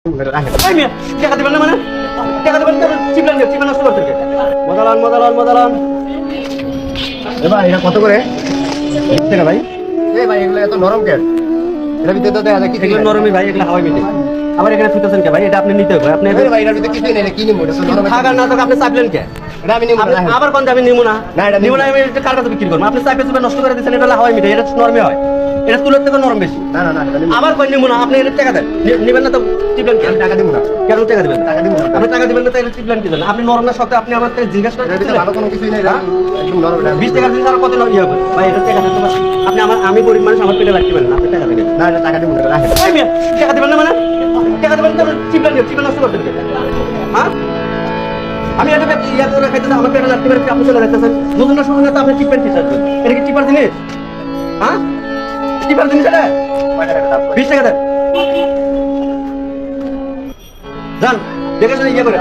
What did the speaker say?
এই মিয়া, টাকা দিবেন না মানে? টাকা দিবেন না, চিপলান দিয়ে, চিপলান নষ্ট করতে কে? মদালান। এ ভাই এটা কত করে? টাকা ভাই। এই ভাই এগুলো এত নরম কেন? এটা ভিতরে তো দেখা যায় কি এগুলো নরমই ভাই, এগুলো হাওয়াই মিটে। আবার এখানে ফুটাছেন কে ভাই? এটা আপনি নিতে হবে। আপনি এই ভাই এটার ভিতরে কিছুই নেই, কি নিব? এটা তো নরম। থাকার না থাকা আপনি চাপলেন কে? এটা আমি নিব না। আবার কোন আমি নিব না। না, এটা নিব নিবো না, আমি এটা কার কাছে বিক্রি করবো? আপনি চাপে চুপে নষ্ট করে দিচ্ছেন, এটা হলো হাওয়াই মিটে, এটা নরমে হয়। এটা তুলের থেকে নরম বেশি। না, এটা নিব। আবার কই নিব না, আপনি এটা টাকা দেন। নিবেন না তো চিপলেন কে? আমি টাকা দিব না। কেন টাকা দিবেন? টাকা দিব না। আপনি টাকা দিবেন না তাহলে চিপলেন কি দেন? আপনি নরম না শক্ত, আপনি আমার থেকে জিজ্ঞাসা এটার ভিতরে করেন। ভালো কোনো কিছুই নেই, এটা একদম নরম। 20 টাকার জিনিস আর কত ইয়ে হবে ভাই? এটা টাকা দেন তো ভাই। আমি গরিব মানুষ, আমার পেটে লাগতে পারেন না, আপনি টাকা দেবেন। না, এটা টাকা দিব না, রাখেন। এই মিয়া, টাকা দিবেন না মানে? টাকা দিবেন তো চিপলেন নষ্ট করতে কে? হ্যাঁ, আমি এটা ইয়া করে খাইতেছি, আমার পেটে লাগতে পারে, আপনি চলে যাচ্ছেন। নতুন না শুনুন না তো আপনি চিপেন কি চাচ্ছেন? এটা কি চিপার জিনিস? হ্যাঁ, চিপার জিনিস এটা? 20 টাকা দেন। যান, দেখে শুনে ইয়ে করে